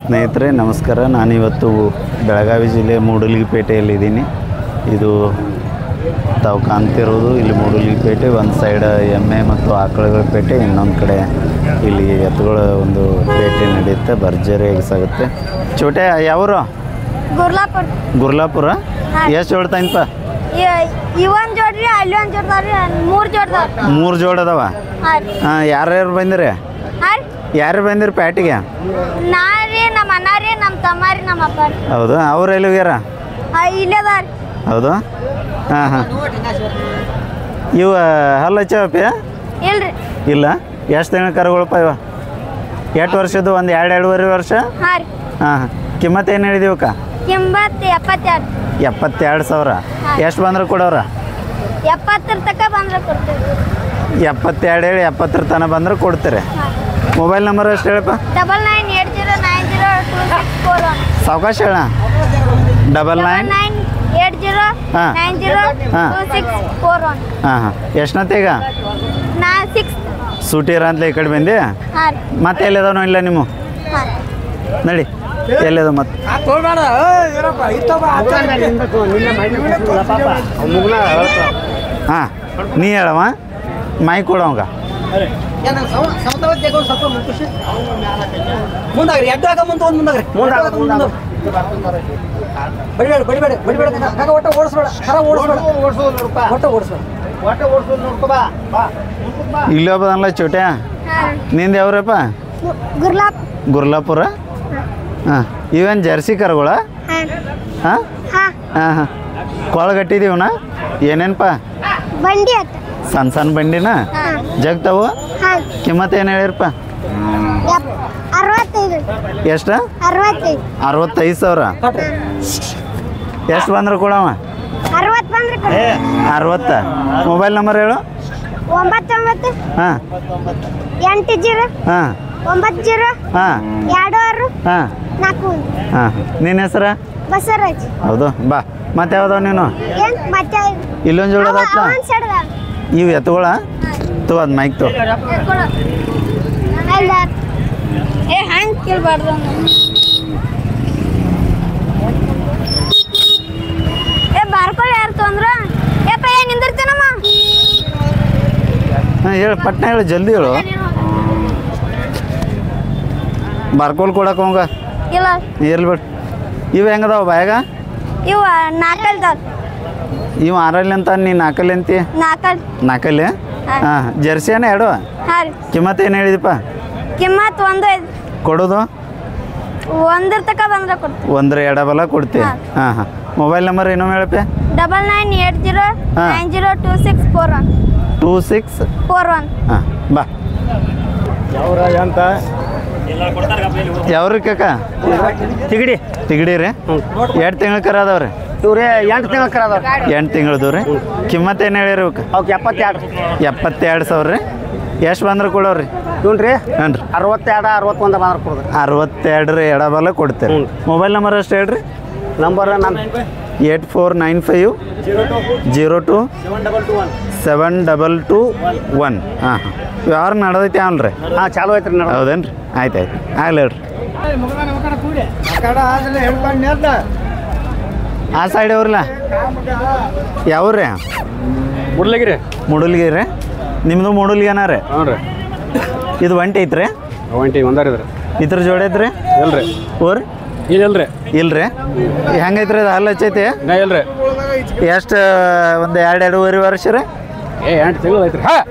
ಸ್ನೇಹಿತರೆ ನಮಸ್ಕಾರ. ನಾನಿವತ್ತು ಬೆಳಗಾವಿ ಜಿಲ್ಲೆ ಮೂಡಲಗಿಪೇಟೆಯಲ್ಲಿದ್ದೀನಿ. ಇದು ತಾವು ಕಾಣ್ತಿರೋದು ಇಲ್ಲಿ ಮೂಡಲಗಿಪೇಟೆ, ಒಂದು ಸೈಡ್ ಎಮ್ಮೆ ಮತ್ತು ಆಕಳುಗಳ ಪೇಟೆ, ಇನ್ನೊಂದು ಕಡೆ ಇಲ್ಲಿ ಎತ್ತುಗಳ ಒಂದು ಪೇಟೆ ನಡೆಯುತ್ತೆ. ಭರ್ಜರಿಯಾಗಿ ಸಾಗುತ್ತೆ. ಚೋಟೆ ಯಾವರು? ಗುರ್ಲಾಪುರ. ಎಷ್ಟು ಜೋಡ್ತಾಯಿನಪ್ಪ? ಮೂರು ಜೋಡ್ ಅದಾವ. ಹಾಂ, ಯಾರ್ಯಾರು ಬಂದಿರಿ? ಯಾರು ಬಂದಿರಿ ಪ್ಯಾಟಿಗೆ? ಹೌದು. ಅವ್ರು ಎಲ್ಲಿ ಹೋಗ್ಯಾರ? ಹೌದು. ಹಾಂ ಹಾಂ. ಇವ ಹಲ್ಲ ಹಚ್ಚವಪ್ಪ? ಇಲ್ಲ. ಎಷ್ಟು ತಿಂಗಳ ಕರುಗಳಪ್ಪ ಇವ? ಎಷ್ಟು ವರ್ಷದ್ದು? ಒಂದು ಎರಡೂವರೆ ವರ್ಷ. ಹಾಂ ಹಾಂ. ಕಿಮ್ಮತ್ತು ಏನು ಹೇಳಿದೀವಕ್ಕ? 72,000. ಎಷ್ಟು ಬಂದ್ರೆ ಕೊಡೋರ? 70 ತನಕ ಬಂದ್ರೆ ಕೊಡ್ತೀವಿ. 72 ಹೇಳಿ 70 ತನಕ ಬಂದ್ರೆ ಕೊಡ್ತೀರಿ. ಮೊಬೈಲ್ ನಂಬರ್ ಎಷ್ಟು ಹೇಳಪ್ಪ? 9980902641. ಸಾವಕಾಶ ಹೇಳ. 9980902641. ಹಾಂ ಹಾಂ. ಎಷ್ಟನತ್ತೀಗ? ಸೂಟಿರ ಅಂತಲೇ ಈ ಕಡೆ ಬಂದು ಮತ್ತೆ ಎಲ್ಲಿದಾವ ಇಲ್ಲ ನಿಮ್ಮ ನಡಿ ಎಲ್ಲಿದಾವ ಮತ್ತೆ? ಹಾಂ, ನೀ ಹೇಳವ ಮೈ ಕೊಡವಂಗ. ಇಲ್ಲಿ ಒಬ್ಬದಲ್ಲ ಚೋಟ್ಯಾ. ನಿಂದು ಯಾವ್ರಪ್ಪ? ಗುರ್ಲಾಪುರ. ಹಾಂ. ಇವೇನು ಜರ್ಸಿ ಕರುಗಳ? ಹಾಂ ಹಾಂ ಹಾಂ. ಕೊಳಗಟ್ಟಿದೀವನ? ಏನೇನಪ್ಪ? ಬಂಡಿ ಸಣ್ಣ ಸಣ್ಣ ಬಂಡಿನ ಜಗ್ತಾವು. ಕಿಮ್ಮತ್ತು ಏನು ಹೇಳಿರಪ್ಪ? 65. ಎಷ್ಟು? 65,000. ಎಷ್ಟು ಬಂದ್ರೆ ಕೊಡವ? 60. ಮೊಬೈಲ್ ನಂಬರ್ ಹೇಳು. 99 ಹಾಂ 80 ಹಾಂ 90 ಹಾಂ 26 ಹಾಂ 4. ಹಾಂ. ನಿನ್ನ ಹೆಸರು? ಬಸವರಾಜ್. ಹೌದು. ಬಾ. ಮತ್ತೆ ಯಾವ್ದಾವ ನೀನು? ಇಲ್ಲೊಂದು ಜೋಡ ಅದಾವತ್ತ. ಇವು ಎತ್ತುಗಳ ತೋ ಅದು ಮೈಕ್ ತೋ. ಹಂಗೆ ಕೇಳಬಾರ್ದು. ಬಾರ್ಕೊಳ್ಳಿ ಯಾರು ತೊಂದ್ರ? ನಿಂದಿರ್ತೀನಮ್ಮ. ಹಾಂ ಹೇಳು, ಪಟ್ನ ಹೇಳು, ಜಲ್ದಿ ಹೇಳು. ಬಾರ್ಕೋಲ್ ಕೊಡಕ್ಕೆ ಹೋಗ. ಇಲ್ಲ ಇರ್ಲಿ ಬಿಡು. ಇವು ಹೆಂಗದಾವ ಬಾಯಾಗ? ಇವ ನಾಲ್ಕಲ್ದಾವ. ಇವು 6 ಅಂತ, ನೀ 4 ಅಂತಿ? 4. ಹಾಂ. ಜರ್ಸಿ ಏನ ಎರಡು? ಹಾಂ ರೀ. ಕಿಮ್ಮತ್ತು ಏನು ಹೇಳಿದಪ್ಪ? ಕಿಮ್ಮತ್ತು 1.5. ಕೊಡೋದು 1 ತನಕ ಬಂದ್ರೆ ಕೊಡ್ತೀವಿ. 1 ಎಡಬಲ ಕೊಡ್ತೀವಿ. ಹಾಂ ಹಾಂ. ಮೊಬೈಲ್ ನಂಬರ್ ಏನೋ ಹೇಳಪ್ಪ? 9980902641. 2641. ಹಾಂ. ಬಾ. ಅಂತ ಯಾವ್ರಿ ಕಾಕ? ತಿಗಡಿ ರೀ. 2 ತಿಂಗಳ ಕರ ಅದಾವ್ರಿ? 8 ತಿಂಗಳ ಕರ ಅದಾವ. 8 ತಿಂಗಳದು ರೀ. ಕಿಮ್ಮತ್ತು ಏನು ಹೇಳಿರಿ ಅವಕ್ಕೆ? ಅವಕ್ಕೆ 72,000 ರೀ. ಎಷ್ಟು ಬಂದ್ರೆ ಕೊಡೋರಿ? ಹ್ಞೂ ರೀ. ಹಾಂ ರೀ. 62 61 ಬಂದ್ರೆ ಕೊಡೋದು. 62 ರೀ ಎಡಬಲ ಕೊಡ್ತೀರಿ. ಮೊಬೈಲ್ ನಂಬರ್ ಅಷ್ಟು ಹೇಳ್ರಿ. ನಂಬರ್ ನಾನು 8495027221. ಹಾಂ ಹಾಂ. ಯಾರು ನಡೆದೈತಿ ಅವನ್ರಿ? ಹಾಂ, ಚಾಲು ಐತ್ರಿ. ಹೌದೇನು ರೀ? ಆಯ್ತು ಆಗ್ಲಿ ಹೇಳ್ರಿ. ಆ ಸೈಡ್ ಅವ್ರಲ್ಲ ಯಾವ್ರಿ? ಮೂಡಲ್ಗಿರಿ. ನಿಮ್ಮದು ಮೂಡಲ್ಗಿನ ರೀ? ಹ್ಞೂ ರೀ. ಇದು ಒಂಟಿ ಐತ್ರಿ? ಒಂದಾರಿದ್ರಿ. ಇದ್ರ ಜೋಡಿ ಐತ್ರಿ? ಇಲ್ರಿ. ಓರಿ ಇಲ್ರಿ. ಇಲ್ರಿ. ಹೆಂಗೈತ್ರಿ ಅದು? ಹಲ್ಲು ಹಚ್ಚೈತಿ? ಇಲ್ರಿ. ಎಷ್ಟು? ಒಂದು 2.5 ವರ್ಷ ರೀ? 8 ತಿಂಗಳು ಐತ್ರಿ. ಹಾಂ.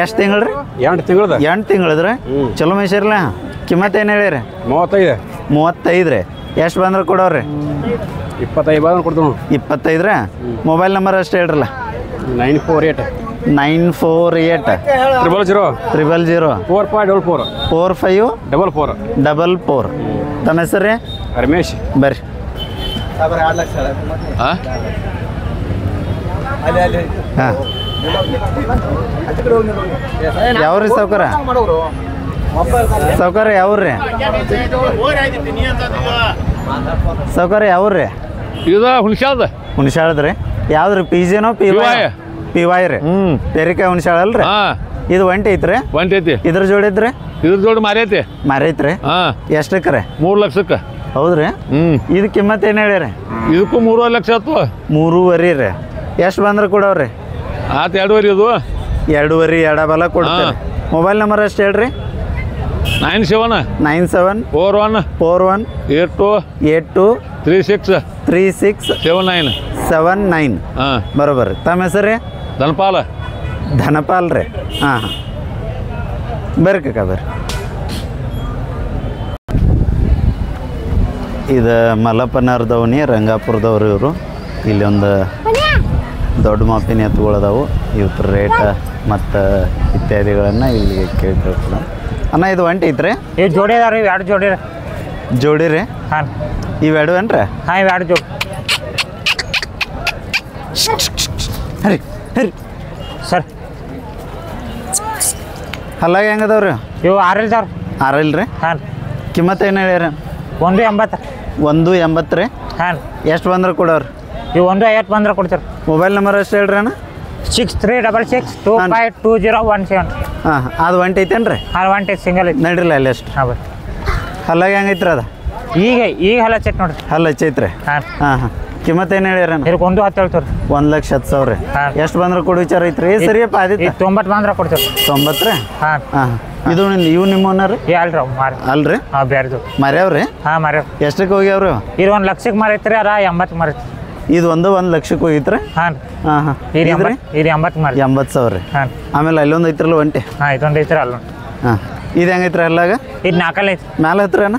ಎಷ್ಟು ತಿಂಗಳು ರೀ? 8 ತಿಂಗಳದ. 8 ತಿಂಗಳದ್ರಿ. ಚಲೋ ಮೇಯ್ಸಿರಲ್ಲ. ಕಿಮ್ಮತ್ತು ಏನು ಹೇಳಿರಿ? 35 ರೀ. ಎಷ್ಟು ಬಂದ್ರೆ ಕೊಡೋರಿ? 25 ಬಂದ್ರೆ ಕೊಡ್ತೀವಿ. 25 ರೀ. ಮೊಬೈಲ್ ನಂಬರ್ ಅಷ್ಟು ಹೇಳ್ರಲ್ಲ. 948 000 4544 ತಮ್ಮ ಹೆಸರು ರೀ? ರಮೇಶ್. ಬರ್ರಿ. ಹಾಂ. ಯಾವ್ರಿ ಸಾವ್ಕಾರ? ಯಾವ್ರಿ ಸಾವ್ಕಾರ? ಯಾವ್ರಿ? ಇದು ಹುಣಸಾಳದ ರೀ. ಯಾವ್ದು ರೀ? PJ ಪಿ ವೈ ರೀ? ಪೇರಿಕಾಯಿ ಹುಣಸಾಳ ಅಲ್ರಿ? ಇದು ಒಂಟಿ ಐತ್ರಿ ಒಂಟಿ ಐತಿ ಇದ್ರ ಜೋಡಿ ಇದ್ರಿ ಇದ್ರ ಜೋಡಿ ಮಾರಿ ಐತಿ ಮಾರೈತ್ರಿ ಹಾಂ ಎಷ್ಟಕ್ಕೆ 3 ಲಕ್ಷಕ್ಕೆ ಹೌದ್ರಿ ಇದು ಕಿಮ್ಮತ್ತು ಏನು ಹೇಳಿರಿ ಇದಕ್ಕೂ 3.5 ಲಕ್ಷ ಆಯ್ತು 3.5 ರೀ ಎಷ್ಟು ಬಂದ್ರೆ ಕೊಡವ್ರಿ ಆತು 2.5 ಇದು 2.5 ಎಡಬಲ ಕೊಡ್ತೀರಿ ಮೊಬೈಲ್ ನಂಬರ್ ಅಷ್ಟು ಹೇಳ್ರಿ 97 41 82 36 79 ಹಾಂ ಬರೋಬರ್ರಿ ತಮ್ಮ ಹೆಸರು ರೀ ಧನಪಾಲ್ ರೀ ಹಾಂ ಬರ್ರಿ ಕಕ್ಕ ಬರ್ರಿ ಇದು ಮಲಪನರ್ದವನಿ ರಂಗಾಪುರದವ್ರು ಇವರು ಇಲ್ಲಿ ಒಂದು ದೊಡ್ಡ ಮಾಪಿನ ಎತ್ತುಗಳದಾವು ಇವ್ರ ರೇಟ ಮತ್ತು ಇತ್ಯಾದಿಗಳನ್ನು ಇಲ್ಲಿ ಕೇಳ್ಕೊಳ್ತಾರೆ ಅಣ್ಣ ಇದು ಒಂಟಿ ಐತ್ರಿ ಇವು ಜೋಡಿ ಅದಾವ ರೀ 2 ಜೋಡಿ ಜೋಡಿ ರೀ ಹಾಂ ಇವೆರಡು ಏನ್ರಿ ಹಾಂ ಇವು 2 ಜೋಡಿ ಹರಿ ಹರಿ ಸರ್ ಹಲ್ಲಾಗ ಹೆಂಗದವ್ರಿ ಇವು 6 ಇದಾವ ಆರಲ್ಲ ರೀ ಹಾಂ ಕಿಮ್ಮತ್ತು ಏನು ಹೇಳ್ಯಾರ 1.80 1.80 ರೀ ಹಾಂ ಎಷ್ಟು ಬಂದ್ರೆ ಕೊಡೋರು ಇವು 1.50 ಬಂದ್ರೆ ಕೊಡ್ತೀರಿ ಮೊಬೈಲ್ ನಂಬರ್ ಅಷ್ಟು ಹೇಳ್ರಿ ಅಣ್ಣ 6366252017 ಹಾಂ ಅದು ಒಂಟಿ ಐತೇನು ರೀ ಹಾಂ 1 ಸಿಂಗಲ್ ಐತಿ ನಡ್ರಿಲ್ಲ ಅಲ್ಲಿ ಅಷ್ಟು ಹಾಂ ಬರ್ರಿ ಹಲ್ಲಾಗ ಹೆಂಗೈತ್ರಿ ಅದು ಈಗ ಹಲ್ಲ ಚೆಕ್ ನೋಡ್ರಿ ಹಲ್ಲ ಹಚ್ಚೈತ್ರಿ ಹಾಂ ಹಾಂ ಕಿಮ್ಮತ್ತು ಏನು ಹೇಳ್ಯಾರ ಇದಕ್ಕೆ 1.10 ಹೇಳ್ತೀವಿ 1,10,000 ರೀ ಹಾಂ. ಎಷ್ಟು ಬಂದ್ರೆ ಕೊಡು ವಿಚಾರ ಐತ್ರಿ ಸರಿಯಪ್ಪ ಆದಿತ್ತ ಈಗ 90 ಬಂದ್ರೆ ಕೊಡ್ತೀವಿ 90 ರೀ ಹಾಂ ಹಾಂ ಇದು ಇವು ನಿಮ್ಮನ್ನ ರೀ ಅಲ್ರಿ ಅವು ಮಾರಿ ಅಲ್ರಿ ಹಾಂ ಬೇರೆದು ಮರ್ಯಾವ್ರಿ ಹಾಂ ಮಾರ್ಯಾವ ಎಷ್ಟಕ್ಕೆ ಹೋಗ್ಯಾವ್ರಿ ಇದು 1 ಲಕ್ಷಕ್ಕೆ ಮಾರೈತ್ರಿ ಅರ 80 ಮಾರೈತಿ ಇದು 1 ಲಕ್ಷಕ್ಕೆ ಹೋಗಿತ್ರಿ ಹಾಂ ಹಾಂ ಹಾಂ ಇದು ಇದ್ರಿ 80 ಮಾರಿ 80,000 ರೀ ಹಾಂ ಆಮೇಲೆ ಅಲ್ಲೊಂದು ಐತ್ರಲ್ಲ ಒಂಟಿ ಹಾಂ ಇದೊಂದು ಐತ್ರಿ ಅಲ್ಲ ಹಾಂ ಇದು ಹೆಂಗೈತ್ರಿ ಅಲ್ಲಾಗ ಇದು 4 ಐತಿ ಮ್ಯಾಲೆ ಹತ್ರ ಅಣ್ಣ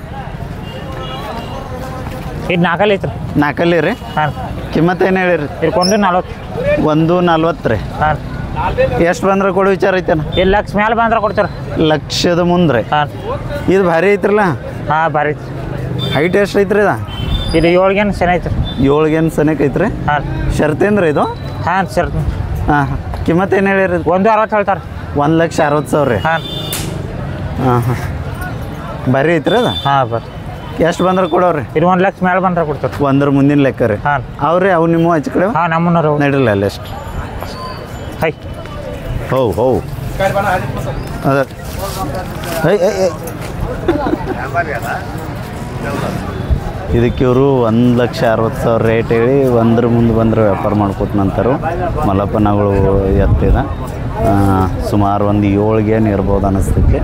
ಇದು 4 ಐತ್ರಿ 4 ರೀ ಹಾಂ ಕಿಮ್ಮತ್ತು ಏನು ಹೇಳಿರಿ ಇದಕ್ಕೆ 1,40 ರೀ ಹಾಂ ಎಷ್ಟು ಬಂದ್ರೆ ಕೊಡು ವಿಚಾರ ಐತೇನ ಇದು ಲಕ್ಷ ಮೇಲೆ ಬಂದ್ರೆ ಕೊಡ್ತೀರಿ ಲಕ್ಷದ ಮುಂದೆ ಹಾಂ ಇದು ಭಾರಿ ಐತ್ರಲ್ಲ ಹಾಂ ಭಾರಿ ಐತಿ ಹೈಟ್ ಎಷ್ಟು ಐತ್ರಿ ಇದು ಇದು 7 ಏನು ಸೆನೆ ಐತ್ರಿ 7 ಏನು ಸನಿಕ ಐತ್ರಿ ಹಾಂ ಶರ್ತೇನ್ರಿ ಇದು ಹಾಂ ಸರ್ ಹಾಂ ಹಾಂ ಕಿಮ್ಮತ್ತು ಏನು ಹೇಳಿರಿ 1.60 ಹೇಳ್ತಾರೆ 1,60,000 ರೀ ಹಾಂ ಹಾಂ ಹಾಂ ಭಾರಿ ಐತ್ರಿ ಅದು ಹಾಂ ಬರ್ರಿ ಎಷ್ಟು ಬಂದ್ರೆ ಕೊಡೋರಿ ಇದು 1 ಲಕ್ಷ ಮೇಲೆ ಬಂದ್ರೆ ಕೊಡ್ತೀರಿ ಒಂದ್ರ ಮುಂದಿನ ಲೆಕ್ಕ ರೀ ಹಾಂ ಅವ್ರಿ ಅವು ನಿಮ್ಮ ಹಚ್ಚ ಕಡೆ ಹಾಂ ನಮ್ಮನ್ನೋರು ನಡಿರಲ್ಲ ಅಲ್ಲಿ ಎಷ್ಟು ಹೈ ಹೌ ಅದ ಇದಕ್ಕೆ ಇವರು 1,60,000 ರೇಟ್ ಹೇಳಿ ಒಂದ್ರ ಮುಂದೆ ಬಂದ್ರೆ ವ್ಯಾಪಾರ ಮಾಡ್ಕೊತ ನಂತರ ಮಲಪನಗಳು ಎತ್ತಿದ ಸುಮಾರು ಒಂದು 7 ಗೇನ್ ಇರ್ಬೋದು ಅನ್ನಿಸ್ತೈತಿ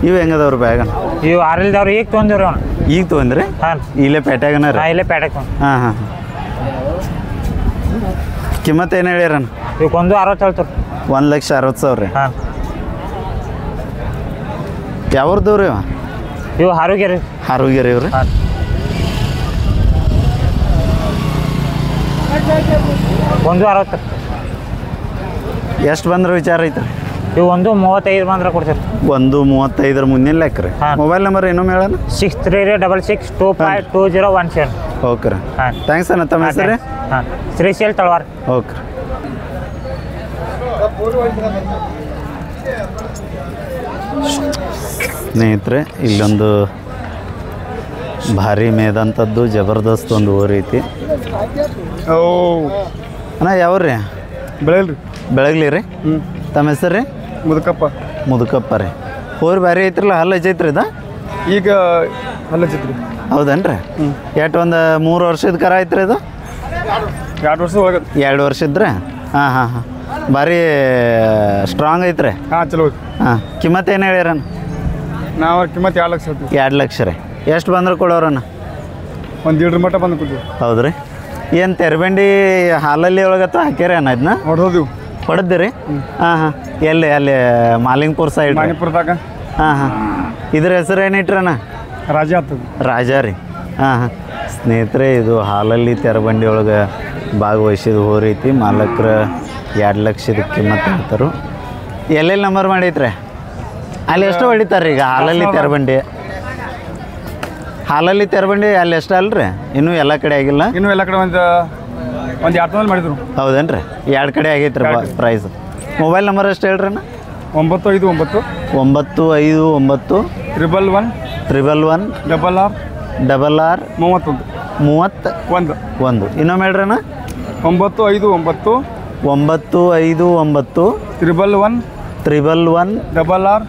ಇವು ಹೆಂಗದವ್ರಿ ಬ್ಯಾಗ ಇವು 6 ಇಲ್ದವ್ರು ಈಗ ತೊಂದಿವ್ರಿ ಅವ್ನು ಈಗ ತೊಗೊಂಡ್ರಿ ಹಾಂ ಇಲ್ಲೇ ಪೇಟ್ಯಾಗನ ರೀ ಹಾಂ ಇಲ್ಲೇ ಪ್ಯಾಟೆಕ್ ಹಾಂ ಹಾಂ ಕಿಮ್ಮತ್ತು ಏನು ಹೇಳ್ಯಾರಣ್ಣ ಇವಕ್ಕೆ 1.60 ಹೇಳ್ತಾರೆ 1,60,000 ರೀ ಹಾಂ ಯಾವ್ರದ್ದು ರೀ ಇವು ಹಾರುಗೆರಿ ಹಾರುಗೆರಿ ಇವ್ರಿ ಹಾಂ 1.60 ಎಷ್ಟು ಬಂದ್ರೆ ವಿಚಾರ ಐತ್ರಿ ಇವು 1.35 ಬಂದ್ರೆ ಕೊಡ್ತೀರಿ 1,35 ಮುಂದಿನ ಲೆಕ್ಕ ರೀ ಹಾಂ. ಮೊಬೈಲ್ ನಂಬರ್ ಇನ್ನೊಮ್ಮೆ ಹೇಳೋಣ 6366252017 ಓಕೆ ರೀ ಹಾಂ ಥ್ಯಾಂಕ್ಸ್ ಅಣ್ಣ ತಮ್ಮ ಹೆಸರು ರೀ ಹಾಂ ಶ್ರೀಶೈಲ್ ತಳವಾರ ಓಕೆ ಸ್ನೇಹಿತರೆ ಇಲ್ಲೊಂದು ಭಾರಿ ಮೇದಂಥದ್ದು ಜಬರ್ದಸ್ತ್ ಒಂದು ಊರು ಐತಿ ಅಣ್ಣ ಯಾವ್ರಿ ಬೆಳಗ್ಲಿ ರೀ ತಮ್ಮ ಹೆಸರು ರೀ ಮುದುಕಪ್ಪ ರೀ ಊರು ಭಾರಿ ಐತ್ರಲ್ಲ ಹಲ್ಲು ಹಚ್ಚೈತ್ರಿ ಇದು ಈಗ ಹಲ್ಲಚ್ಚಿತ್ರಿ ಹೌದೇನ್ರಿ ಎಷ್ಟು ಒಂದು 3 ವರ್ಷದ ಕರ ಐತ್ರಿ ಇದು 2 ವರ್ಷ ಒಳಗೆ 2 ವರ್ಷದ್ರಿ ಹಾಂ ಹಾಂ ಹಾಂ ಭಾರಿ ಸ್ಟ್ರಾಂಗ್ ಐತ್ರಿ ಹಾಂ ಚಲೋ ಹಾಂ ಕಿಮ್ಮತ್ತು ಏನು ಹೇಳ್ಯಾರಣ್ಣ ನಾವು ಕಿಮ್ಮತ್ತು 2 ಲಕ್ಷ ಹೇಳ್ತೀವಿ 2 ಲಕ್ಷ ರೀ ಎಷ್ಟು ಬಂದ್ರೆ ಕೊಡೋರಣ್ಣ ಒಂದು 1.5 ಮಟ್ಟ ಬಂದು ಕೊಡ್ತೀವಿ ಹೌದು ರೀ ಏನು ತೆರಬಂಡಿ ಹಾಲಲ್ಲಿ ಒಳಗತ್ತ ಹಾಕ್ಯಾರ ಅಣ್ಣ ಇದನ್ನ ಹೊಡೆದೋದಿವು ಹೊಡೆದ್ರಿ ಹಾಂ ಹಾಂ ಎಲ್ಲಿ ಅಲ್ಲಿ ಮಾಲಿಂಗ್ಪುರ್ ಸೈಡ್ ಮಣಿಪುರದಾಗ ಹಾಂ ಹಾಂ ಇದ್ರ ಹೆಸರು ಏನಿಟ್ರಣ್ಣ ರಾಜ ಆಗ್ತದೆ ರಾಜ ರೀ ಹಾಂ ಹಾಂ ಸ್ನೇಹಿತರೆ ಇದು ಹಾಲಲ್ಲಿ ತೆರಬಂಡಿ ಒಳಗೆ ಭಾಗವಹಿಸಿದ ಹೋರೈತಿ ಮಾಲಕ್ರ 2 ಲಕ್ಷದ ಕಿಮ್ಮತ್ತು ಹೇಳ್ತಾರೆ ಎಲ್ಲೆಲ್ಲಿ ನಂಬರ್ ಮಾಡೈತ್ರಿ ಅಲ್ಲಿ ಎಷ್ಟು ಹೊಡಿತಾರೆ ಈಗ ಹಾಲಲ್ಲಿ ತೆರಬಂಡಿ ಅಲ್ಲಿ ಎಷ್ಟು ಅಲ್ರಿ ಇನ್ನೂ ಎಲ್ಲ ಕಡೆ ಆಗಿಲ್ಲ ಇನ್ನೂ ಎಲ್ಲ ಕಡೆ ಒಂದು 2 ತಿಂಗಳು ಮಾಡಿದ್ರು ಹೌದೇನ್ರಿ 2 ಕಡೆ ಆಗೈತೆ ರೀ ಪ್ರೈಸ್ ಮೊಬೈಲ್ ನಂಬರ್ ಅಷ್ಟು ಹೇಳ್ರಿ ಅಣ್ಣ 959 959 111 111 RR 6 31 31 ಇನ್ನೊಮ್ಮೆ ಹೇಳ್ರಣ್ಣ 959 959 111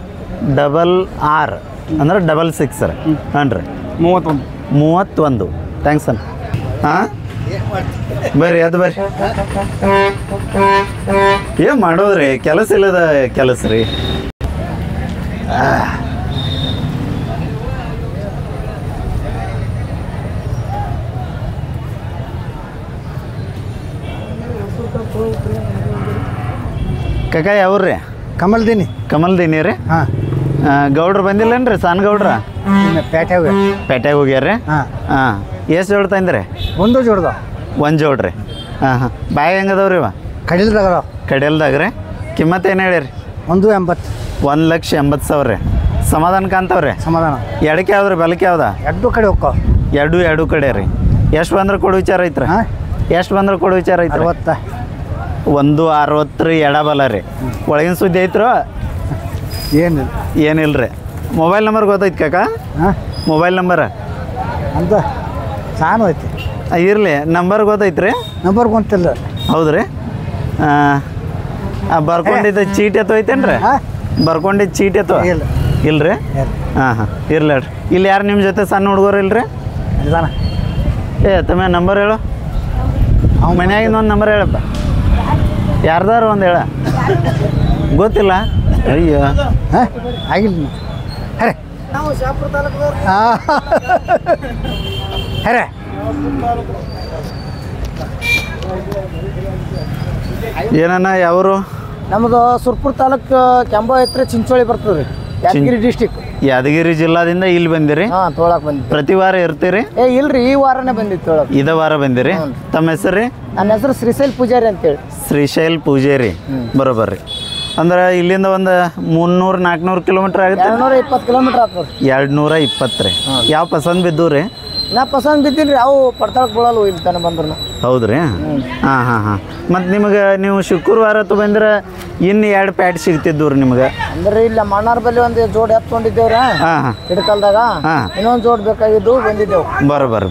RRR ಅಂದ್ರೆ 66 ರೀ ಹಾಂ ರೀ 31 ಥ್ಯಾಂಕ್ಸ್ ಅಣ್ಣ ಹಾಂ ಬರ್ರಿ ಅದು ಬರ್ರಿ ಏನು ಮಾಡೋದ್ರಿ ಕೆಲಸ ಇಲ್ಲದ ಕೆಲಸ ರೀ ಕಾಕ ಯಾವ್ರಿ ಕಮಲ್ದಿನಿ ರೀ ಹಾಂ ಗೌಡ್ರು ಬಂದಿಲ್ಲೇನ್ರಿ ಸಣ್ಣ ಗೌಡ್ರ ಪೇಟೆಗೆ ಹೋಗ್ಯಾರ್ರಿ ಹಾಂ ಎಷ್ಟು ಜೋಡ್ ತಂದ್ರಿ ಒಂದು ಜೋಡ್ದ ಒಂದು ಜೋಡ್ರಿ ಹಾಂ ಹಾಂ ಬ್ಯಾಗ್ ಹೆಂಗದವ್ರಿ ಇವ ಕಡಿಲ್ದಾಗ ಕಡಿಯಲ್ದಾಗ ರೀ ಕಿಮ್ಮತ್ತು ಏನು ಹೇಳಿರಿ 1,80,000 ರೀ ಸಮಾಧಾನ ಕಾಣ್ತಾವ್ರಿ ಸಮಾಧಾನ ಎಡಕ್ಕೆ ಯಾವ್ದು ರೀ ಬಲಕ್ಕೆ ಯಾವ್ದ ಎರಡು ಕಡೆ ಹೋಗ್ಕೋ ಎರಡು ಕಡೆ ರೀ ಎಷ್ಟು ಬಂದ್ರೆ ಕೊಡು ವಿಚಾರ ಐತ್ರಿ ಎಷ್ಟು ಬಂದ್ರೆ ಕೊಡು ವಿಚಾರ ಐತ್ರಿ 160 ರೀ ಎಡಬಲ ರೀ ಒಳಗಿನ ಸುದ್ದಿ ಐತ್ರೋ ಏನಿಲ್ಲ ರೀ ಮೊಬೈಲ್ ನಂಬರ್ ಗೊತ್ತೈತಿ ಕಾಕ ಮೊಬೈಲ್ ನಂಬರ್ ಅಂತ ಸಾನು ಐತಿ ಇರಲಿ ನಂಬರ್ ಗೊತ್ತೈತ್ರಿ ನಂಬರ್ ಗೊತ್ತಿಲ್ಲ ಹೌದು ರೀ ಬರ್ಕೊಂಡಿದ್ದ ಚೀಟಿ ಎತ್ತು ಐತೇನ್ರಿ ಬರ್ಕೊಂಡಿದ್ದ ಚೀಟಿ ಎತ್ತು ಇಲ್ರಿ ಹಾಂ ಹಾಂ ಇರ್ಲಿ ಹೇಳ್ರಿ ಇಲ್ಲಿ ಯಾರು ನಿಮ್ಮ ಜೊತೆ ಸಣ್ಣ ಹುಡುಗರು ಇಲ್ರಿ ಏ ತಮ್ಮ ನಂಬರ್ ಹೇಳು ಮನ್ಯಾಗಿಂದ ಒಂದು ನಂಬರ್ ಹೇಳಪ್ಪ ಯಾರ್ದಾರು ಒಂದು ಹೇಳ ಗೊತ್ತಿಲ್ಲ ಅಯ್ಯೋ ಆಗಿಲ್ಲ ಹರೇ ಹರೇ ಏನನ್ನ ಯಾವರು ನಮ್ಮದು ಸುರ್ಪುರ ತಾಲೂಕು ಕೆಂಬ ಹತ್ರ ಚಿಂಚೋಳಿ ಬರ್ತದೆ ರೀ ಯಾದಗಿರಿ ಡಿಸ್ಟಿಕ್ ಯಾದಗಿರಿ ಜಿಲ್ಲಾದಿಂದ ಇಲ್ಲಿ ಬಂದಿರಿ ಹಾಂ ತೊಗೊಳಕ್ ಬಂದಿದ್ದೆ ಪ್ರತಿ ವಾರ ಇರ್ತೀರಿ ಇಲ್ರಿ ಈ ವಾರನೇ ಬಂದಿತ್ತು ತೊಗೊಳಕ್ ಇದ ವಾರ ಬಂದಿರಿ ತಮ್ಮ ಹೆಸರು ರೀ ನನ್ನ ಹೆಸರು ಶ್ರೀಶೈಲ್ ಪೂಜಾರಿ ಅಂತೇಳಿ ಶ್ರೀಶೈಲ್ ಪೂಜಾರಿ ಬರೋಬರ್ರಿ ಅಂದ್ರೆ ಇಲ್ಲಿಂದ ಒಂದು 300-400 ಕಿಲೋಮೀಟ್ರ್ ಆಗುತ್ತೆ 220 ಕಿಲೋಮೀಟ್ರ್ ಆಗ್ತದೆ 220 ರೀ ಯಾವ ಪಸಂದ್ ಬಿದ್ದು ರೀ ನಾ ಪಸಂದ್ ಬಿದ್ದಿಲ್ಲ ರೀ ಅವು ಪಡ್ತಾಳಕ್ಕೆ ಬೀಳಲ್ಲ ಇಲ್ಲಿ ತನಕ ಬಂದ್ರು ಹೌದು ರೀ ಹಾಂ ಮತ್ತು ನಿಮಗೆ ನೀವು ಶುಕ್ರವಾರ ಬಂದ್ರೆ ಇನ್ನು 2 ಪ್ಯಾಟ್ ಸಿಗ್ತಿದ್ದು ರೀ ನಿಮ್ಗೆ ಅಂದ್ರೆ ಇಲ್ಲ ಮಣ್ಣಾರ್ ಬಲ್ಲಿ ಒಂದು ಜೋಡ್ ಎತ್ಕೊಂಡಿದ್ದೇವ್ರ ಹಾಂ ಹಿಡ್ಕಲ್ದಾಗ ಇನ್ನೊಂದು ಜೋಡ್ ಬೇಕಾಗಿದ್ದು ಬಂದಿದ್ದೆವು ಬರೋಬರ್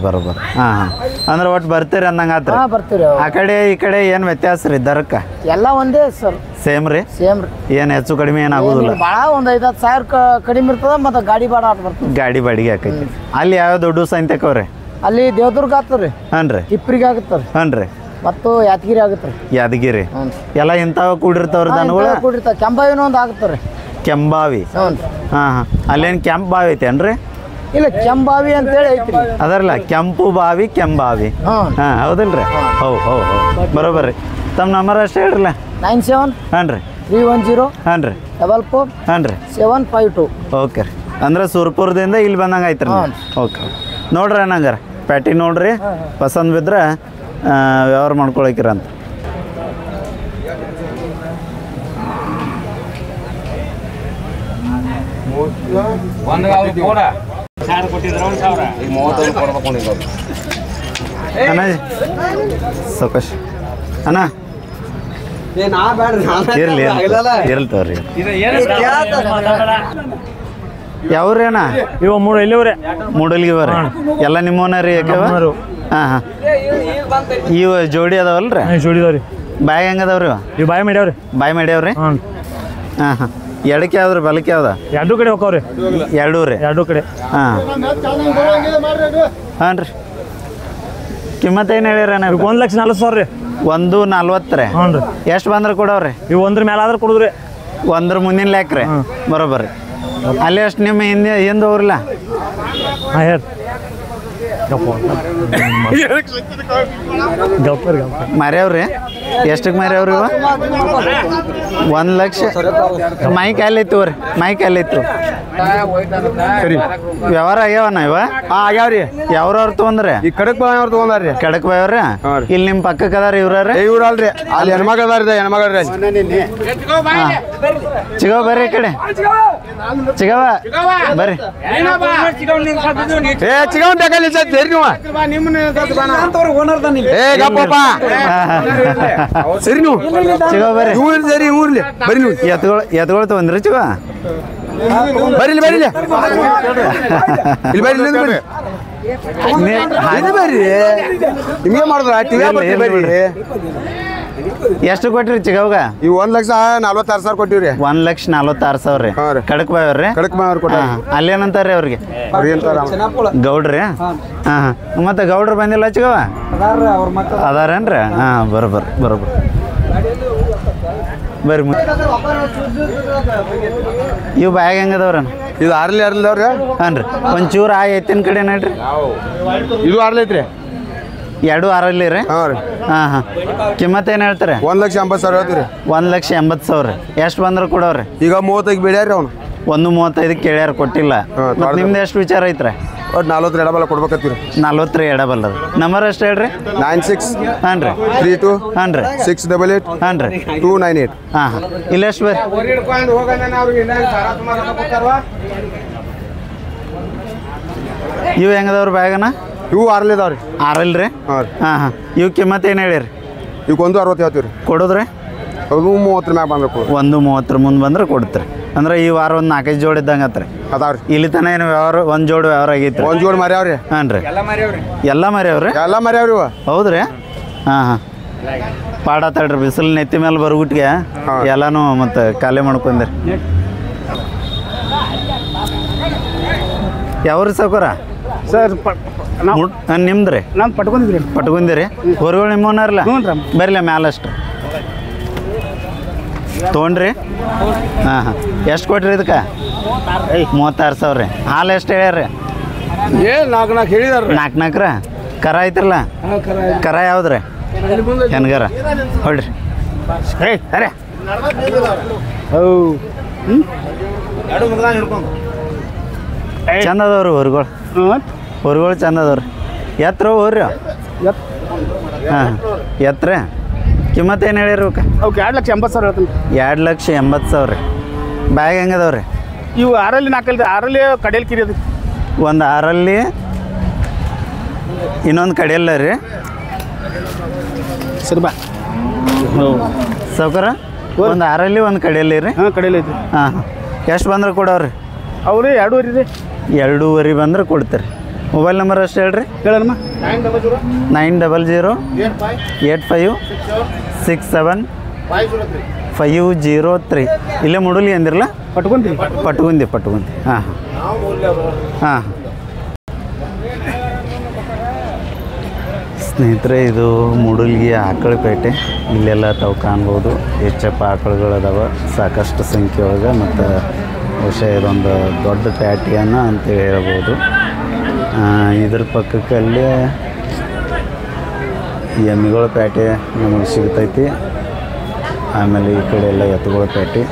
ಹಾಂ ಅಂದ್ರೆ ಒಟ್ಟು ಬರ್ತೀರಿ ಅಂದಂಗೆ ಆತ್ರಿ ಬರ್ತೀರಿ ಆ ಕಡೆ ಈ ಕಡೆ ಏನು ವ್ಯತ್ಯಾಸ ರೀ ದರಕ್ಕೆ ಎಲ್ಲ ಒಂದೇ ಸರ್ ಸೇಮ್ ರೀ ಏನು ಹೆಚ್ಚು ಕಡಿಮೆ ಏನಾಗೋದಿಲ್ಲ ಭಾಳ ಒಂದು 5-10 ಸಾವಿರ ಕಡಿಮೆ ಇರ್ತದ ಮತ್ತು ಗಾಡಿ ಬಾಡ ಆಟ ಬರ್ತದೆ ಗಾಡಿ ಬಾಡಿಗೆ ಹಾಕೈತಿ ಅಲ್ಲಿ ಯಾವ ದೊಡ್ಡ ಸಂತ್ಯಾಕವ್ರಿ ಅಲ್ಲಿ ದೇವದುರ್ಗ ಆಗ್ತದೆ ರೀ ಹಾಂ ರೀ ಇಪ್ರಿಗೆ ಆಗುತ್ತೆ ಹಾಂ ರೀ ಮತ್ತು ಯಾದಗಿರಿ ಆಗುತ್ತೆ ರೀ ಯಾದಗಿರಿ ಎಲ್ಲ ಇಂಥವ ಕೂಡಿರ್ತಾವ್ರಿ ದನಗಳು ಕೂಡಿರ್ತಾವ ಕೆಂಬಾವಿನೂ ಒಂದು ಆಗುತ್ತೆ ರೀ ಕೆಂಬಾವಿ ಹಾಂ ಅಲ್ಲೇನು ಕೆಂಪು ಬಾವಿ ಐತೇನ್ರಿ ಇಲ್ಲ ಕೆಂಬಾವಿ ಅಂತೇಳಿ ಐತ್ರಿ ಅದರಲ್ಲ ಕೆಂಪು ಬಾವಿ ಕೆಂಬಾವಿ ಹಾಂ ಹೌದಿಲ್ರಿ ಹೌದು ಬರೋಬರ್ರಿ ತಮ್ಮ ನಂಬರ್ ಅಷ್ಟೇ ಹೇಳ್ರಲ್ಲ 97 ಹಾಂ ರೀ 310 ಹಾಂ ರೀ 44 ಹಾಂ ರೀ 752 ಓಕೆ ರೀ ಅಂದ್ರೆ ಸುರ್ಪುರದಿಂದ ಇಲ್ಲಿ ಬಂದಂಗೆ ಆಯ್ತು ರೀ ಓಕೆ ನೋಡ್ರಿ ನಂಗಾರ ಪ್ಯಾಟಿ ನೋಡ್ರಿ ಪಸಂದ್ ಬಿದ್ರೆ ವ್ಯವಹಾರ ಮಾಡ್ಕೊಳಕಿರ ಅಂತ ಅಣ್ಣ ಸೌಕಾಶ್ ಅಣ್ಣ ಇರ್ಲಿ ತೋರಿ ಯಾವ್ರಿ ಅಣ್ಣ ಇವ ಇಲ್ಲಿವ್ರೆ ಮೂಡಲ್ಗಿ ಬರ್ರಿ ಎಲ್ಲ ನಿಮ್ಮವನ ರೀ ಯಾಕೆ ಹಾಂ ಇವು ಜೋಡಿ ಅದಾವಲ್ರಿ ಜೋಡಿದವ್ರಿ ಬಾಯಿ ಹೆಂಗದವ್ರಿ ಇವ್ ಬಾಯಿ ಮಾಡ್ಯಾವ್ರಿ ಬಾಯಿ ಮಾಡ್ಯಾವ್ರಿ ಹಾಂ ಎಡಕ್ಕೆ ಯಾವ್ದ್ರಿ ಬಲಕ್ಕೆ ಯಾವ್ದ ಎರಡು ಕಡೆ ಹೋಗ್ತಾವ್ರಿ ಎರಡೂ ರೀ ಎರಡು ಕಡೆ ಹಾಂ ರೀ ಕಿಮ್ಮತ್ತು ಏನು ಹೇಳಿರ 1,40,000 ರೀ 140 ರೀ ಹ್ಞೂ ರೀ ಎಷ್ಟು ಬಂದ್ರೆ ಕೊಡವ್ರಿ ಇವು 1 ಮೇಲೆ ಆದ್ರೆ ಕೊಡುದ್ರಿ 1 ಮುಂದಿನ ಲೆಕ್ಕ ರೀ ಬರೋಬ್ಬರಿ ಅಲ್ಲಿ ಅಷ್ಟು ನಿಮ್ಮ ಹಿಂದೆ ಹೋಗ್ರಲ್ಲ ಹಾಂ ಹೇಳಿ ಮಾರ್ಯಾವ್ರಿ ಎಷ್ಟಕ್ಕೆ ಮಾರ್ಯಾವ್ರಿ ಇವ 1,00,000 ಮೈಕ್ ಅಲ್ಲಿತ್ತು ರೀ ಮೈಕ್ ಅಲ್ಲಿತ್ತು ಸರಿ ವ್ಯವಹಾರ ಆಗ್ಯಾವಣ್ಣ ಇವ ಆಗ್ಯಾವ್ರಿ ಯಾವ್ರವ್ರು ತೊಗೊಂಡ್ರೆ ಈ ಕಡಕ್ ಬಾಯವ್ರು ತೊಗೊಂಡಾರ್ರಿ ಕಡಕ್ ಬಾಯವ್ರಿ ಇಲ್ಲಿ ನಿಮ್ಮ ಪಕ್ಕಕ್ಕೆ ಅದಾರ ಇವ್ರ ಇವ್ರು ಅಲ್ರಿ ಅಲ್ಲಿ ಹೆಣ್ಮಗ ಅದಾರ್ರಿ ಹೆಣ್ಮಗಳ್ರಿ ಚಿಗವ ಬರ್ರಿ ಈ ಕಡೆ ಚಿಗವ ಬರ್ರಿ ಏ ಚಿಗವನ್ ತಗೊಳ್ಳಿ ಸರ್ ಸೇರಿ ನೀವು ಏ ಗಪ್ಪಪ್ಪ ಸರಿ ನೀವು ಚಿಗವ ಬರ್ರಿ ಇವ್ರು ಸರಿ ಇವ್ರಲ್ಲಿ ಬರ್ರಿ ನೀವು ಎತ್ಕೊಳ್ ತೊಗೊಂಡ್ರಿ ಚಿಗವ ಬರ್ರಿ ಬರ್ರಿ ಇಲ್ಲಿ ಬರ್ರಿ ಇದು ಬರ್ರಿ ನಿಮಗೆ ಮಾಡಿದ್ರ ಬರ್ರಿ ಎಷ್ಟು ಕೊಟ್ಟಿರಿ ಚಿಗವ್ಗ? ಇವು 1,46,000 ಕೊಟ್ಟಿವ್ರಿ. 1,46,000 ರೀ. ಹಾಂ ರೀ. ಕಡಕ್ ಬಾಯವ್ರಿ. ಕಡಕ್ ಮಾವ್ರು ಕೊಟ್ಟ ಅಲ್ಲೇನಂತಾರ್ರಿ ಅವ್ರಿಗೆ? ಗೌಡ್ರಿ. ಹಾಂ ಮತ್ತೆ ಗೌಡ್ರು ಬಂದಿಲ್ಲ ಚಿಗವ ಅದಾರೇನ್ರಿ? ಹಾಂ ಬರೋಬ್ಬರ ಬರ್ರಿ ಇವು ಬ್ಯಾಗ್ ಹೆಂಗದವ್ರ? ಇದು ಆರ್ಲಿದವ್ರಿ. ಹಾಂ ರೀ. ಒಂಚೂರು ಆ ಎತ್ತಿನ ಕಡೆ ನೋಡ್ರಿ. ಇದು ಆರ್ಲೈತ್ರಿ. 2 ಆರಲ್ಲಿ ರೀ. ಹಾಂ ರೀ. ಹಾಂ ಕಿಮ್ಮತ್ತು ಏನು ಹೇಳ್ತಾರೆ? 1,80,000 ಹೇಳ್ತೀವಿ. 1,80,000 ಎಷ್ಟು ಬಂದ್ರೆ ಕೊಡವ್ರಿ? ಈಗ 35 ಬೇಡ್ಯಾರಿ ಅವ್ನು. 1.35 ಕೇಳ್ಯಾರ ಕೊಟ್ಟಿಲ್ಲ. ಮತ್ತು ನಿಮ್ದು ಎಷ್ಟು ವಿಚಾರ ಐತ್ರಿ? ಒಟ್ಟು 40 ಎಡಬಲ್ಲ ಕೊಡ್ಬೇಕತ್ತೀರಿ. 40 ಎಡಬಲ್ಲ. ನಂಬರ್ ಅಷ್ಟು ಹೇಳ್ರಿ. 96 ಹಾಂ ರೀ. 32 ಹಾಂ ರೀ. 688 ಹಾಂ ರೀ. 298. ಹಾಂ ಇಲ್ಲೆಷ್ಟು ಬರ್ರಿ? ಇವು ಹೆಂಗದವ್ರಿ ಬ್ಯಾಗನ? ಇವು ಆರ್ಲಿದಾವ್ರಿ. ಆರಲ್ಲ ರೀ. ಹಾಂ ರೀ. ಹಾಂ ಇವು ಕಿಮ್ಮತ್ತು ಏನು ಹೇಳಿರಿ? ಈಗ 1,60 ಹೇಳ್ತೀವಿ. ಕೊಡೋದ್ರಿ? ಅದು 30 ಮ್ಯಾಗ ಬಂದ್ರೆ ಕೊಡು. 1.30 ಮುಂದೆ ಬಂದ್ರೆ ಕೊಡ್ತೀರಿ. ಅಂದ್ರೆ ಈ ವಾರ ಒಂದು 4-5 ಜೋಡಿ ಇದ್ದಂಗೆ ಆತ್ರಿ. ಅದಾವ್ರಿ. ಇಲ್ಲಿ ತನ ಏನು ವ್ಯವಹಾರ ಒಂದು ಜೋಡಿ ವ್ಯವಹಾರ ಆಗೈತ್ರಿ? ಒಂದು ಜೋಡಿ ಮರ್ಯಾವ್ರಿ. ಹಾಂ ರೀ. ಎಲ್ಲ ಮರ್ಯಾವ್ರಿ? ಎಲ್ಲ ಮರ್ಯಾವ್ರಿ ಇವ. ಹೌದ್ರಿ. ಹಾಂ ಪಾಡ ತಡ್ರಿ ಬಿಸಿಲು ನೆತ್ತಿ ಮೇಲೆ ಬರ್ಬಿಟ್ಟಿಗೆ ಎಲ್ಲನೂ ಮತ್ತು ಖಾಲಿ ಮಾಡ್ಕೊಂಡ್ರಿ. ಯಾವ್ರಿ ಸಾಕೋರ? ಸರ್ ನಿಮ್ದು ರೀ? ನಾನು ಪಟ್ಕೊಂಡಿದ್ರಿ. ಪಟ್ಕೊಂಡಿರಿ? ಹೊರಗಳು ನಿಮ್ಮನರ್ಲ? ಬರಲಿ ಮ್ಯಾಲಷ್ಟು ತೊಗೊಂಡ್ರಿ. ಹಾಂ ಎಷ್ಟು ಕೊಟ್ರಿ ಇದಕ್ಕೆ? 36,000 ರೀ. ಹಾಲು ಎಷ್ಟು ಹೇಳ್ಯಾರ? ನಾಲ್ಕು ಹೇಳಿದಾರ. 4 ಕರ ಐತ್ರಲ್ಲ? ಕರ ಯಾವ್ದ್ರಿ? ಹೆಣ್ಗರ ಹೊಡ್ರಿ. ಅರೆ ಚಂದ ಅದಾವ್ರಿ ಹೊರಗಳು ಚಂದ ಅದಾವ್ರಿ. ಎತ್ರ ಹೋಗ್ರಿ. ಹಾಂ ಎತ್ರ ಕಿಮ್ಮತ್ತು ಏನು ಹೇಳಿರಿ ಅವಕ್ಕೆ? ಅವಕ್ಕೆ 2,80,000 ಹೇಳ್ತೀನಿ. 2,80,000 ರೀ. ಬ್ಯಾಗ್ ಹೆಂಗದವ್ರಿ? ಇವು ಆರಲ್ಲಿ 4 ಆರಲ್ಲಿ ಕಡೆಯಲ್ಲಿ ಕಿರಿಯೋದು. ಒಂದು ಆರಲ್ಲಿ ಇನ್ನೊಂದು ಕಡೆಯಲ್ಲ ರೀ. ಸರಿ ಬಾ ಸಾವ್ಕಾರ ಒಂದು ಆರಲ್ಲಿ ಒಂದು ಕಡೆಯಲ್ಲಿ ರೀ. ಹಾಂ ಕಡೆಯಲ್ಲಿ ಐತಿ. ಹಾಂ ಎಷ್ಟು ಬಂದ್ರೆ ಕೊಡವ್ರಿ? ಅವ್ರಿ 2.5 ರೀ. 2.5 ಬಂದ್ರೆ ಕೊಡ್ತೀರಿ. ಮೊಬೈಲ್ ನಂಬರ್ ಅಷ್ಟು ಹೇಳ್ರಿ. ಹೇಳಮ್ಮ. 900 85 67 503. ಇಲ್ಲೇ ಮುಡುಲಿ ಅಂದಿರಲ್ಲ? ಪಟ್ಕೊಂಡಿ. ಹಾಂ ಹಾಂ ಸ್ನೇಹಿತರೆ, ಇದು ಮೂಡಲ್ಗಿ ಆಕಳಪೇಟೆ. ಇಲ್ಲೆಲ್ಲ ತಾವು ಕಾಣ್ಬೋದು ಹೆಚ್ಚಪ್ಪ ಆಕಳುಗಳದಾವ ಸಾಕಷ್ಟು ಸಂಖ್ಯೆ ಒಳಗೆ. ಮತ್ತು ಬಹುಶಃ ಇದೊಂದು ದೊಡ್ಡ ಪ್ಯಾಟಿಯನ್ನ ಅಂತೇಳಿ ಹೇಳ್ಬೋದು. ಇದ್ರ ಪಕ್ಕಕ್ಕಲ್ಲೇ ಎಮ್ಮಿಗಳ ಪ್ಯಾಟೆ ನಮಗೆ ಸಿಗ್ತೈತಿ. ಆಮೇಲೆ ಈ ಕಡೆ ಎಲ್ಲ ಎತ್ತುಗಳ ಪ್ಯಾಟೆ.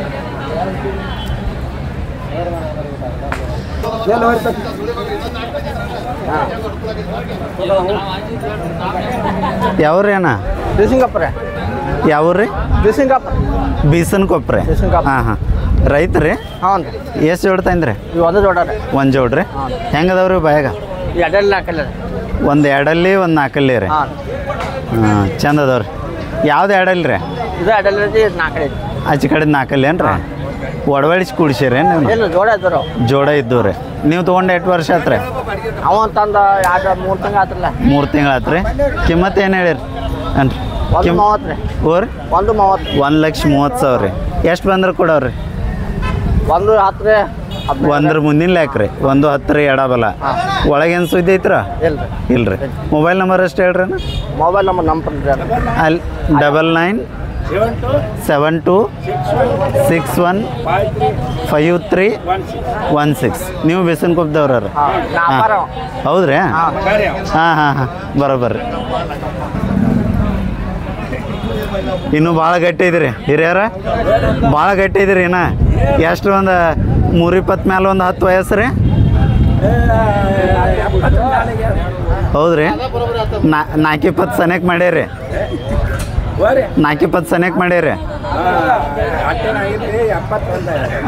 ಯಾವ್ರಿ ಅಣ್ಣ? ಬಿಸಿಂಗಪ್ಪರೆ. ಯಾವ್ರಿ? ಬೀಸನ್ಕೊಪ್ರೆ. ಹಾಂ ರೈತ್ರಿ? ಹಾಂ ಎಷ್ಟು ಜೋಡಿ ತಂದ್ರಿ? ಒಂದು ಜೋಡ್ರಿ. ಒಂದು ಜೋಡ್ರಿ. ಹೆಂಗದವ್ರಿ ಬ್ಯಾಗ? 2 ಒಂದು 2 ಒಂದು 4 ರೀ. ಹಾಂ ಚಂದ ಅದಾವ್ರಿ. ಯಾವ್ದು 2 ರೀ? ಇದು 4 ಆಚೆ ಕಡೆ 4 ಏನ್ರಿ? ಒಡವಳಿಸಿ ಕೂಡಿಸಿರಿ ನೀವು? ಜೋಡ ಇದ್ದು ರೀ. ನೀವು ತೊಗೊಂಡು 8 ವರ್ಷ ಆತ್ರಿ? ಅವ ತಂದ 3 ತಿಂಗಳು ಆತ್ರಲ್ಲ. 3 ತಿಂಗಳು ಆತ್ರಿ. ಕಿಮ್ಮತ್ತು ಏನು ಹೇಳಿರಿ? ಅನ್ರಿ 130 ರೀ. ಓರಿ 1,30,000 ರೀ. ಎಷ್ಟು ಬಂದ್ರೆ ಕೊಡವ್ರಿ? 110 ರೀ. 1 ಮುಂದಿನ ಲೆಕ್ಕ ರೀ. 110 ಎಡಬಲ್ಲ. ಒಳಗೇನು ಸುದ್ದಿ ಐತ್ರ? ಇಲ್ರಿ. ಮೊಬೈಲ್ ನಂಬರ್ ಅಷ್ಟು ಹೇಳ್ರಿ. ಮೊಬೈಲ್ ನಂಬರ್ ಅಲ್ಲಿ 99 72 61 5316. ನೀವು ಬಿಸನ್ಕೊಪ್ಪದವ್ರ? ಹೌದ್ರಿ? ಹಾಂ ಬರೋಬ್ಬರ್ರಿ. ಇನ್ನೂ ಭಾಳ ಗಟ್ಟಿ ಇದ್ರಿ ಹಿರಿಯರ? ಭಾಳ ಗಟ್ಟಿ ಇದ್ರಿ. ಇನ್ನ ಎಷ್ಟು ಒಂದು 320 ಮೇಲೆ ಒಂದು 10 ವಯಸ್ಸು ರೀ? ಹೌದ್ರಿ? 420 ಸನೇಕ್ ಮಾಡ್ಯಾರಿ? 420 ಸನೇಕ್ ಮಾಡ್ಯಾರಿ?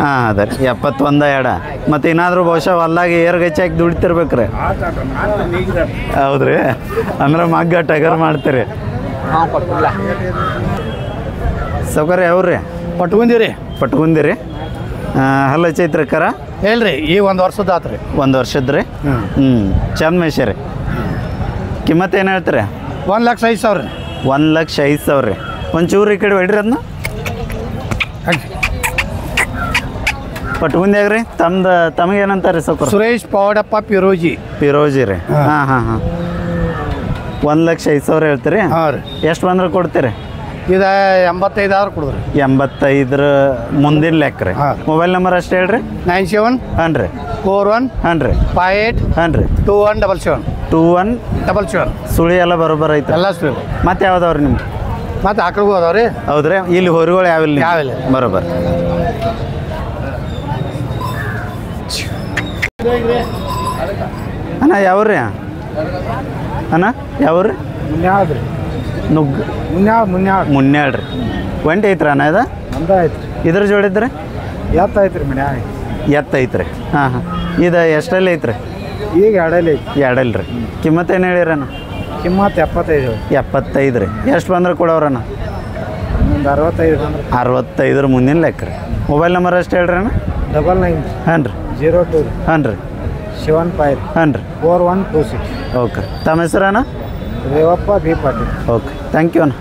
ಹಾಂ ಅದ ರೀ 71 ಎಡ. ಮತ್ತು ಏನಾದರೂ ಬಹುಶಃ ಹೊಲ್ದಾಗ ಏರ್ಗಚ್ಚಿ ಹಾಕಿ ದುಡಿತಿರ್ಬೇಕ್ರಿ. ಹೌದ್ರಿ? ಅಂದ್ರೆ ಮಗ್ಗ ಟಗರ್ ಮಾಡ್ತೀರಿ? ಸೌಕರ್ಯ ಯಾವ್ರಿ? ಪಟ್ಕೊಂಡಿರಿ. ಹಲ್ಲ ಹಚ್ಚೈತ್ರಿ ಕರ? ಹೇಳ್ರಿ ಈ ಒಂದು ವರ್ಷದ ಆತ್ರಿ. ಒಂದು ವರ್ಷದ ರೀ ಹ್ಞೂ ಚಂದ ಮೇಷ ರೀ. ಕಿಮ್ಮತ್ತು ಏನು ಹೇಳ್ತೀರಿ? 1,05,000 ರೀ. 1,05,000 ರೀ. ಒಂಚೂರು ಈ ಕಡೆ ಹೊಡ್ರಿ ಅದನ್ನ ಪಟ್ಕೊಂಡ್ಯಾಗ್ರಿ. ತಮಗೇನಂತಾರೆ ಸೌಕರ್? ಸುರೇಶ್ ಪವಾಡಪ್ಪ ಪಿರೋಜಿ. ಪಿರೋಜಿ ರೀ. ಹಾಂ ಹಾಂ ಹಾಂ 1,05,000 ಹೇಳ್ತೀರಿ? ಹಾಂ ರೀ. ಎಷ್ಟು ಬಂದ್ರೆ ಕೊಡ್ತೀರಿ? ಇದು 85,000 ಕೊಡಿದ್ರಿ. 85 ಮುಂದಿನ ಲೆಕ್ಕ ರೀ. ಹಾಂ. ಮೊಬೈಲ್ ನಂಬರ್ ಅಷ್ಟು ಹೇಳ್ರಿ. 97 ಹಾಂ ರೀ 41 ಹಾಂ ರೀ 58 ಹಾಂ ರೀ 2177 2177 ಸುಳಿ ಎಲ್ಲ ಬರೋಬ್ಬರ ಐತೆ. ಎಲ್ಲ ಸುಳಿ. ಮತ್ತೆ ಯಾವ್ದವ್ರಿ ನಿಮ್ಗೆ? ಮತ್ತು ಆಕಳಿಗೂ ಅದಾವ್ರಿ. ಹೌದ್ರಿ. ಇಲ್ಲಿ ಹೊರಗಳು ಯಾವಿಲ್ಲ? ಯಾವಿಲ್ಲ. ಬರೋಬ್ಬರ. ಅಣ್ಣ ಯಾವ್ರಿ ಅಣ್ಣ? ಯಾವ್ರಿ? ಮುನ್ಯಾಳ್ರಿ. ನುಗ್ಗ ಮುನ್ಯಾಳ್ ರೀ. ಒಂಟಿ ಐತ್ರಿ ಅಣ್ಣ ಇದು? ನಮ್ದು ಐತ್ರಿ. ಇದ್ರ ಜೋಡಿದ್ರಿ? ಐತ್ರಿ ಮನ್ಯಾಗ. ಐತ್ರಿ. ಹಾಂ ಹಾಂ ಇದು ಎಷ್ಟಲ್ಲಿ ಐತ್ರಿ? ಈಗ ಎರಡಲ್ಲಿ ಐತಿ. ಎರಡಲ್ಲ ರೀ. ಕಿಮ್ಮತ್ತು ಏನು ಹೇಳಿರಣ್ಣ? ಕಿಮ್ಮತ್ತು 75. 75 ರೀ. ಎಷ್ಟು ಬಂದ್ರೆ ಕೊಡೋರಣ್ಣ? ಒಂದು 65 ಬಂದ್ರೆ. 65 ಮುಂದಿನ ಲೆಕ್ಕ ರೀ. ಮೊಬೈಲ್ ನಂಬರ್ ಅಷ್ಟು ಹೇಳ್ರಿ ಅಣ್ಣ. 99 ಹಾಂ ರೀ 02 ಹಾಂ ರೀ 75 ಹಾಂ ರೀ 4126. ಓಕೆ. ತಮ್ಮ ಹೆಸರು ಅಣ್ಣ? Revappa B Patil. Okay thank you ಅಣ್ಣ.